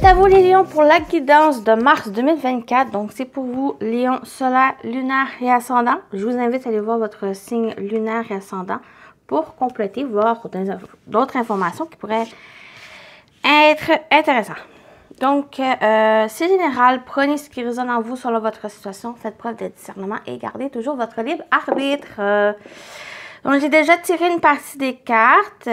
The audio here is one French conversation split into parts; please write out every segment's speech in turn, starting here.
C'est à vous les lions pour la guidance de mars 2024. Donc c'est pour vous lion solaire, lunaire et ascendant. Je vous invite à aller voir votre signe lunaire et ascendant pour compléter, voir d'autres informations qui pourraient être intéressantes. Donc c'est général, prenez ce qui résonne en vous selon votre situation, faites preuve de discernement et gardez toujours votre libre arbitre. Donc j'ai déjà tiré une partie des cartes,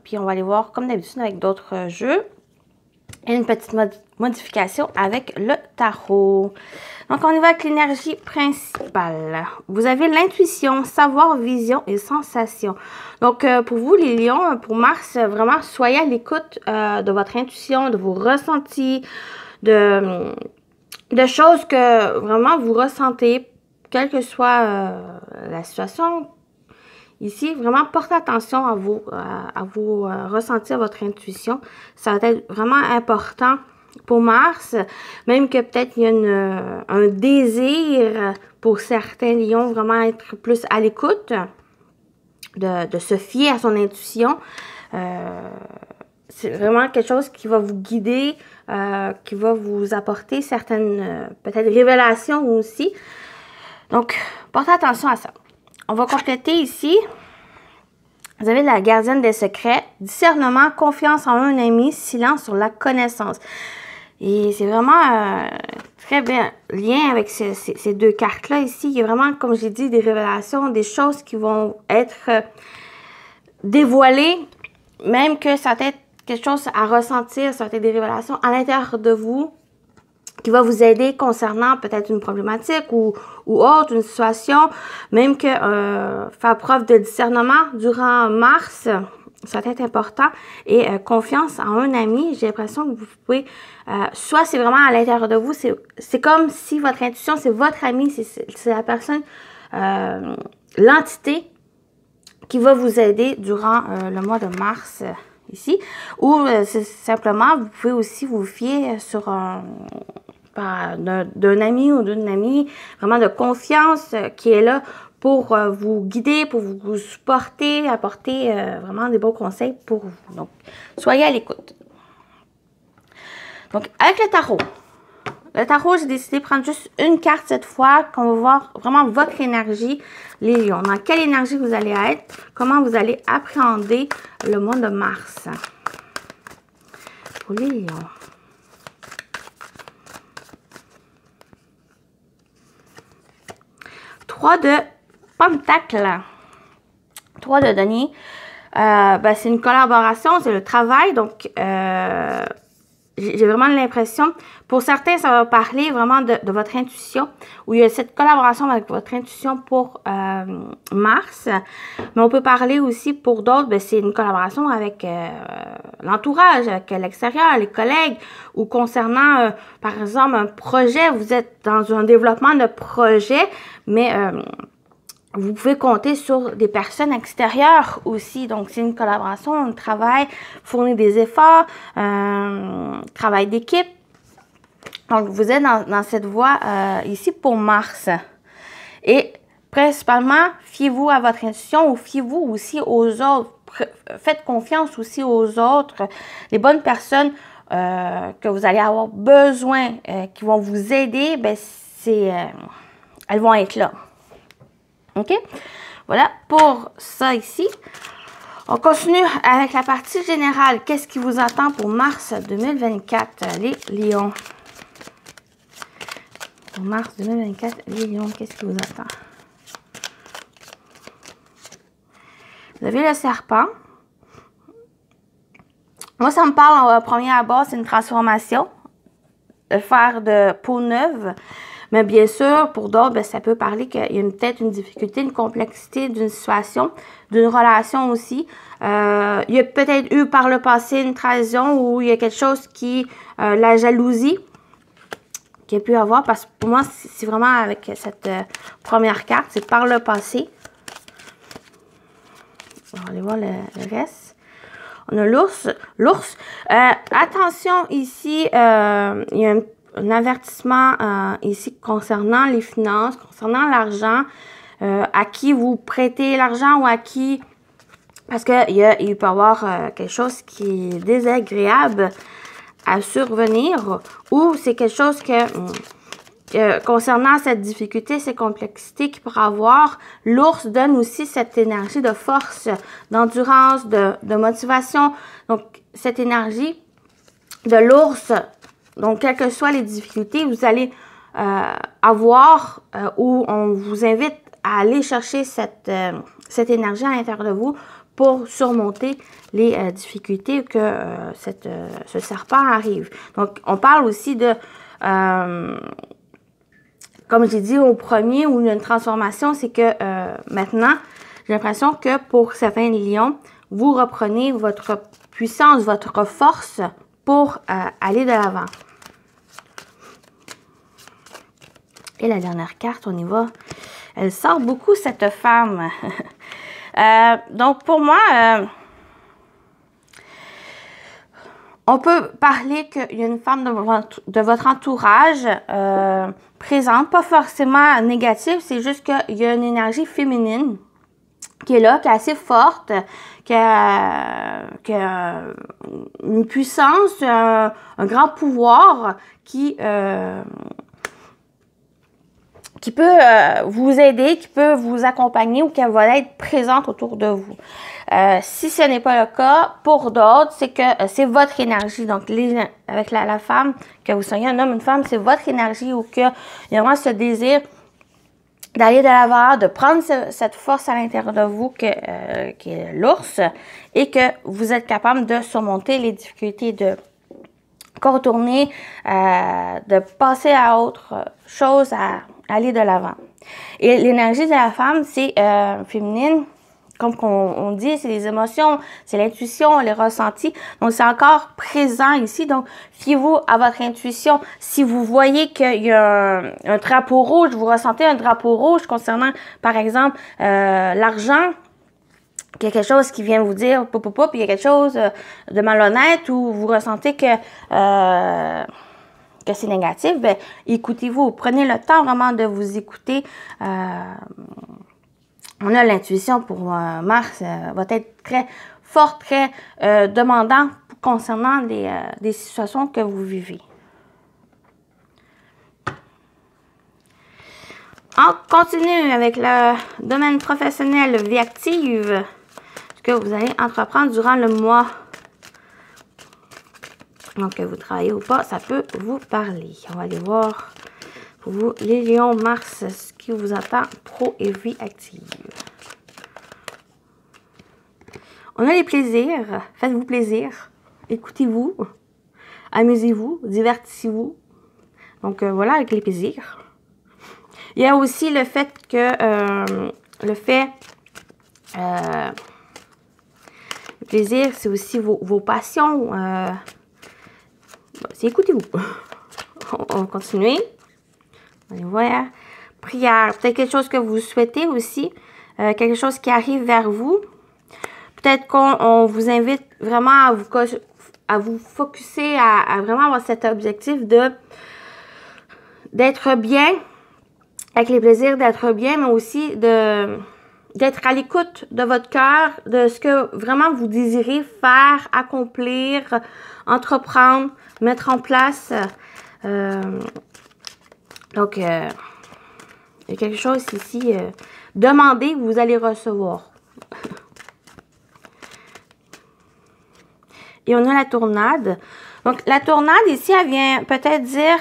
puis on va aller voir comme d'habitude avec d'autres jeux. Et une petite modification avec le tarot. Donc, on y va avec l'énergie principale. Vous avez l'intuition, savoir, vision et sensation. Donc, pour vous, les lions, pour Mars, vraiment, soyez à l'écoute de votre intuition, de vos ressentis, de choses que vraiment vous ressentez, quelle que soit la situation. Ici, vraiment, portez attention à vos ressentis, à votre intuition. Ça va être vraiment important pour Mars, même que peut-être il y a un désir pour certains lions, vraiment être plus à l'écoute, de se fier à son intuition. C'est vraiment quelque chose qui va vous guider, qui va vous apporter certaines, peut-être, révélations aussi. Donc, portez attention à ça. On va compléter ici. Vous avez la gardienne des secrets, discernement, confiance en un ami, silence sur la connaissance. Et c'est vraiment très bien lien avec ces deux cartes-là ici. Il y a vraiment, comme j'ai dit, des révélations, des choses qui vont être dévoilées, même que ça va être quelque chose à ressentir, ça va être des révélations à l'intérieur de vous, qui va vous aider concernant peut-être une problématique ou autre, une situation, même que faire preuve de discernement durant mars, ça va être important, et confiance en un ami. J'ai l'impression que vous pouvez, soit c'est vraiment à l'intérieur de vous, c'est comme si votre intuition, c'est votre ami, c'est la personne, l'entité qui va vous aider durant le mois de mars ici, ou c'est simplement, vous pouvez aussi vous fier sur d'un ami ou d'une amie, vraiment de confiance qui est là pour vous guider, pour vous supporter, apporter vraiment des bons conseils pour vous. Donc, soyez à l'écoute. Donc, avec le tarot, j'ai décidé de prendre juste une carte cette fois, qu'on va voir vraiment votre énergie, les lions. Dans quelle énergie vous allez être, comment vous allez appréhender le mois de mars pour les lions. Trois de pentacles, 3 de denier, c'est une collaboration, c'est le travail, donc j'ai vraiment l'impression, pour certains ça va parler vraiment de votre intuition, où il y a cette collaboration avec votre intuition pour mars, mais on peut parler aussi pour d'autres, c'est une collaboration avec l'entourage, avec l'extérieur, les collègues, ou concernant par exemple un projet, vous êtes dans un développement de projet, mais vous pouvez compter sur des personnes extérieures aussi. Donc, c'est une collaboration, un travail, fournir des efforts, travail d'équipe. Donc, vous êtes dans cette voie ici pour mars. Et principalement, fiez-vous à votre intuition ou fiez-vous aussi aux autres. Faites confiance aussi aux autres, les bonnes personnes que vous allez avoir besoin, qui vont vous aider, elles vont être là. OK? Voilà pour ça ici. On continue avec la partie générale. Qu'est-ce qui vous attend pour mars 2024, les lions? Pour mars 2024, les lions, qu'est-ce qui vous attend? Vous avez le serpent. Moi, ça me parle au premier abord, c'est une transformation. De faire de peau neuve. Mais bien sûr, pour d'autres, ça peut parler qu'il y a peut-être une difficulté, une complexité d'une situation, d'une relation aussi. Il y a peut-être eu par le passé une trahison ou il y a quelque chose qui, la jalousie, qu'il y a pu avoir. Parce que pour moi, c'est vraiment avec cette première carte, c'est par le passé. On va aller voir le reste. On a l'ours. L'ours. Attention ici, il y a un avertissement ici concernant les finances, concernant l'argent, à qui vous prêtez l'argent ou à qui... Parce qu'il peut y avoir quelque chose qui est désagréable à survenir ou c'est quelque chose que concernant cette difficulté, cette complexité qu'il pourra avoir, l'ours donne aussi cette énergie de force, d'endurance, de motivation. Donc, cette énergie de l'ours, donc quelles que soient les difficultés, vous allez avoir ou on vous invite à aller chercher cette énergie à l'intérieur de vous pour surmonter les difficultés que ce serpent arrive. Donc, on parle aussi de, comme j'ai dit au premier, ou une transformation, c'est que maintenant, j'ai l'impression que pour certains lions, vous reprenez votre puissance, votre force pour aller de l'avant. Et la dernière carte, on y va. Elle sort beaucoup, cette femme. Donc, pour moi, on peut parler qu'il y a une femme de votre entourage présente, pas forcément négative, c'est juste qu'il y a une énergie féminine qui est là, qui est assez forte, qui a une puissance, un grand pouvoir qui peut vous aider, qui peut vous accompagner ou qui va être présente autour de vous. Si ce n'est pas le cas, pour d'autres, c'est que c'est votre énergie. Donc, avec la femme, que vous soyez un homme, une femme, c'est votre énergie ou qu'il y a vraiment ce désir d'aller de l'avant, de prendre cette force à l'intérieur de vous qui est l'ours et que vous êtes capable de surmonter les difficultés de contourner, de passer à autre chose, à aller de l'avant. Et l'énergie de la femme, c'est féminine, comme on dit, c'est les émotions, c'est l'intuition, les ressentis. Donc, c'est encore présent ici. Donc, fiez-vous à votre intuition. Si vous voyez qu'il y a un drapeau rouge, vous ressentez un drapeau rouge concernant, par exemple, l'argent, qu'il y a quelque chose qui vient vous dire, puis il y a quelque chose de malhonnête ou vous ressentez que c'est négatif, ben, écoutez-vous. Prenez le temps vraiment de vous écouter. On a l'intuition pour Mars, va être très fort, très demandant concernant des situations que vous vivez. On continue avec le domaine professionnel, vie active, ce que vous allez entreprendre durant le mois. Donc, que vous travaillez ou pas, ça peut vous parler. On va aller voir pour vous, les lions, Mars, ce qui vous attend, pro et vie active. On a les plaisirs. Faites-vous plaisir. Écoutez-vous. Amusez-vous. Divertissez-vous. Donc, voilà, avec les plaisirs. Il y a aussi le fait que, le plaisir, c'est aussi vos passions. C'est écoutez-vous. On va continuer. Allez voir. Prière. Peut-être quelque chose que vous souhaitez aussi. Quelque chose qui arrive vers vous. Peut-être qu'on vous invite vraiment à vous focusser, à vraiment avoir cet objectif d'être bien, avec les plaisirs d'être bien, mais aussi d'être à l'écoute de votre cœur, de ce que vraiment vous désirez faire, accomplir, entreprendre, mettre en place. Donc, il y a quelque chose ici. Demandez, vous allez recevoir. Et on a la tournade. Donc, la tournade ici, elle vient peut-être dire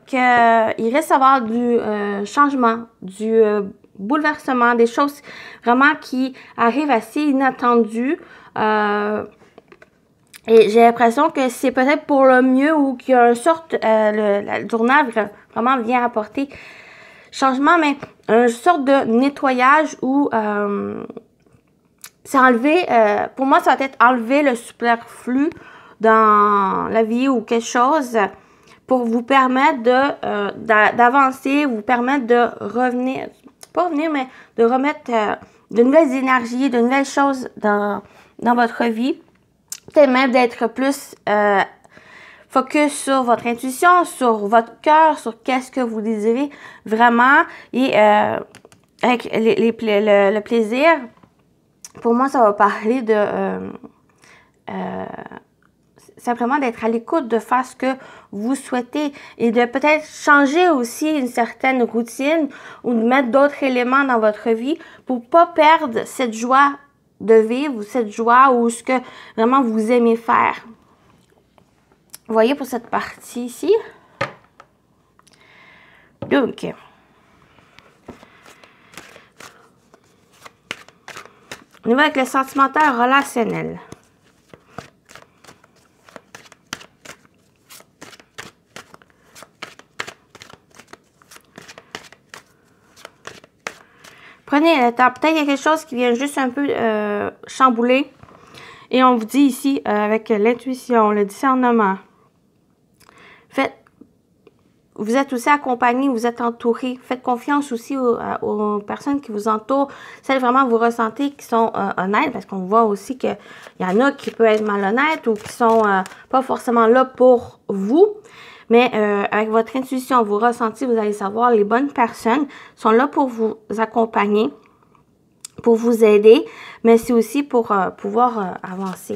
qu'il risque d'avoir du changement, du bouleversement, des choses vraiment qui arrivent assez inattendues. Et j'ai l'impression que c'est peut-être pour le mieux ou qu'il y a une sorte, la tournade vraiment vient apporter changement, mais une sorte de nettoyage où c'est enlever, pour moi, ça va être enlever le superflu dans la vie ou quelque chose pour vous permettre d'avancer, vous permettre de revenir, pas revenir, mais de remettre de nouvelles énergies, de nouvelles choses dans votre vie. Peut-être même d'être plus focus sur votre intuition, sur votre cœur, sur qu'est-ce que vous désirez vraiment. Et avec le plaisir, pour moi, ça va parler de simplement d'être à l'écoute, de faire ce que vous souhaitez et de peut-être changer aussi une certaine routine ou de mettre d'autres éléments dans votre vie pour pas perdre cette joie de vivre ou cette joie ou ce que vraiment vous aimez faire. Vous voyez pour cette partie ici? Donc, on va avec le sentimental relationnel. Prenez le temps. Peut-être qu'il y a quelque chose qui vient juste un peu chambouler. Et on vous dit ici, avec l'intuition, le discernement, vous êtes aussi accompagné, vous êtes entouré. Faites confiance aussi aux personnes qui vous entourent. Celles vraiment vous ressentez qui sont honnêtes, parce qu'on voit aussi qu'il y en a qui peuvent être malhonnêtes ou qui sont pas forcément là pour vous. Mais avec votre intuition, vos ressentis, vous allez savoir les bonnes personnes sont là pour vous accompagner, pour vous aider, mais c'est aussi pour pouvoir avancer.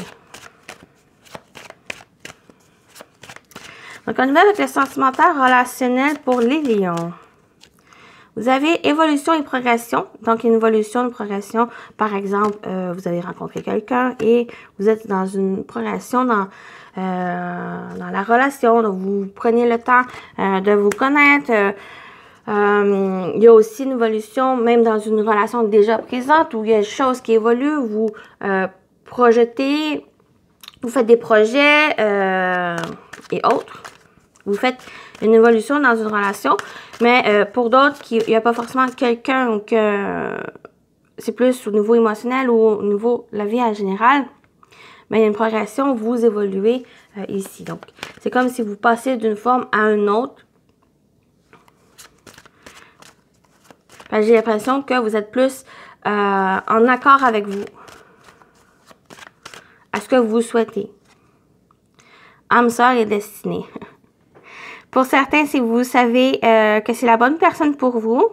Donc, on y va avec le sentimental relationnel pour les lions. Vous avez évolution et progression. Donc, une évolution, une progression. Par exemple, vous avez rencontré quelqu'un et vous êtes dans une progression dans la relation. Donc, vous prenez le temps de vous connaître. Il y a aussi une évolution, même dans une relation déjà présente, où il y a des choses qui évoluent. Vous projetez, vous faites des projets et autres. Vous faites une évolution dans une relation, mais pour d'autres, il n'y a pas forcément quelqu'un que c'est plus au niveau émotionnel ou au niveau de la vie en général, mais il y a une progression, vous évoluez ici. Donc, c'est comme si vous passez d'une forme à une autre. J'ai l'impression que vous êtes plus en accord avec vous, à ce que vous souhaitez. Âme sœur et destinée. Pour certains, si vous savez que c'est la bonne personne pour vous,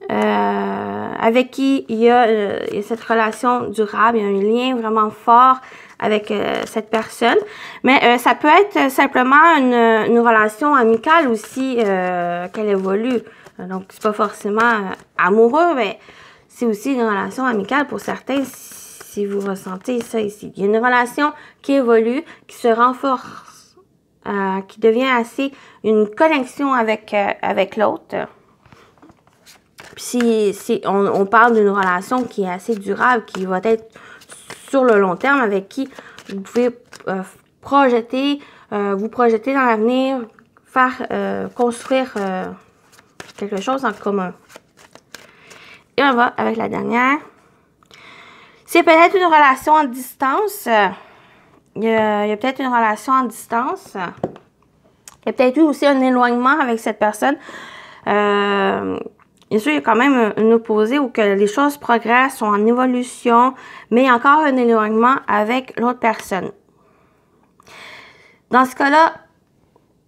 avec qui il y a cette relation durable, il y a un lien vraiment fort avec cette personne. Mais ça peut être simplement une relation amicale aussi qu'elle évolue. Donc, c'est pas forcément amoureux, mais c'est aussi une relation amicale pour certains, si vous ressentez ça ici. Il y a une relation qui évolue, qui se renforce. Qui devient assez une connexion avec l'autre. Puis si on parle d'une relation qui est assez durable, qui va être sur le long terme, avec qui vous pouvez vous projeter dans l'avenir, faire construire quelque chose en commun. Et on va avec la dernière. C'est peut-être une relation en distance. Il y a peut-être une relation en distance. Il y a peut-être eu aussi un éloignement avec cette personne. Bien sûr, il y a quand même un opposé où que les choses progressent, sont en évolution, mais il y a encore un éloignement avec l'autre personne. Dans ce cas-là,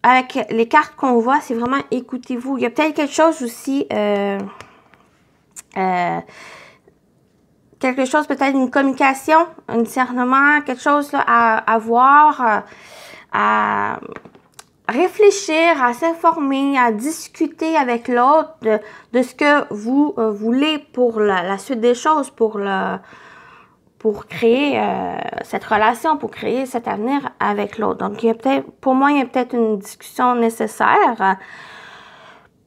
avec les cartes qu'on voit, c'est vraiment écoutez-vous. Il y a peut-être quelque chose aussi... quelque chose, peut-être une communication, un discernement, quelque chose là, à voir, à réfléchir, à s'informer, à discuter avec l'autre de ce que vous voulez pour la suite des choses, pour créer cette relation, pour créer cet avenir avec l'autre. Donc, il y a peut-être, pour moi, il y a peut-être une discussion nécessaire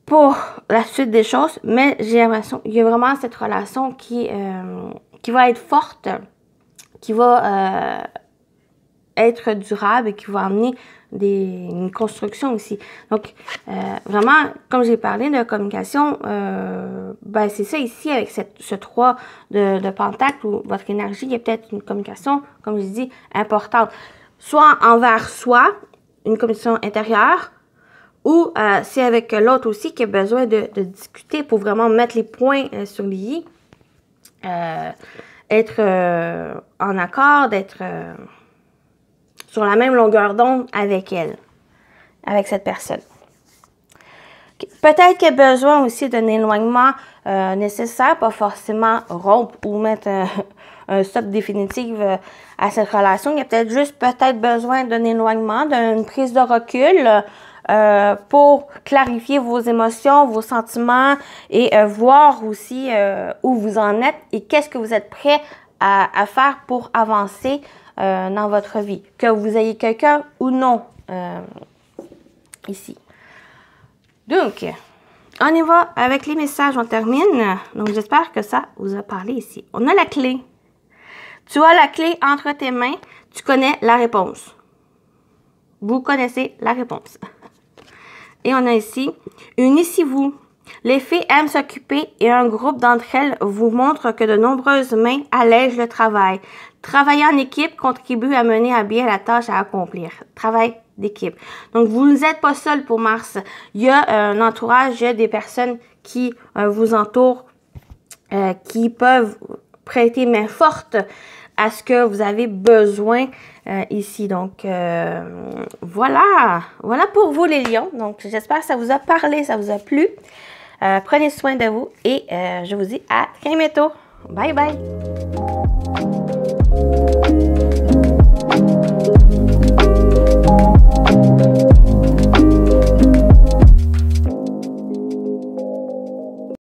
pour la suite des choses, mais j'ai l'impression qu'il y a vraiment cette relation qui va être forte, qui va être durable et qui va amener une construction aussi. Donc, vraiment, comme j'ai parlé de communication, ben c'est ça ici avec ce 3 de Pentacle où votre énergie, il y a peut-être une communication, comme je dis, importante. Soit envers soi, une communication intérieure, ou c'est avec l'autre aussi qui a besoin de discuter pour vraiment mettre les points sur les i. Être en accord, d'être sur la même longueur d'onde avec elle, avec cette personne. Peut-être qu'il y a besoin aussi d'un éloignement nécessaire, pas forcément rompre ou mettre un stop définitif à cette relation. Il y a peut-être besoin d'un éloignement, d'une prise de recul pour clarifier vos émotions, vos sentiments et voir aussi où vous en êtes et qu'est-ce que vous êtes prêt à faire pour avancer dans votre vie. Que vous ayez quelqu'un ou non ici. Donc, on y va avec les messages, on termine. Donc, j'espère que ça vous a parlé ici. On a la clé. Tu as la clé entre tes mains, tu connais la réponse. Vous connaissez la réponse. Et on a ici, unissez-vous. Les fées aiment s'occuper et un groupe d'entre elles vous montre que de nombreuses mains allègent le travail. Travailler en équipe contribue à mener à bien la tâche à accomplir. Travail d'équipe. Donc, vous n'êtes pas seul pour Mars. Il y a un entourage, il y a des personnes qui vous entourent, qui peuvent prêter main forte à ce que vous avez besoin ici. Donc, voilà. Voilà pour vous les lions. Donc, j'espère que ça vous a parlé, ça vous a plu. Prenez soin de vous et je vous dis à très bientôt. Bye bye!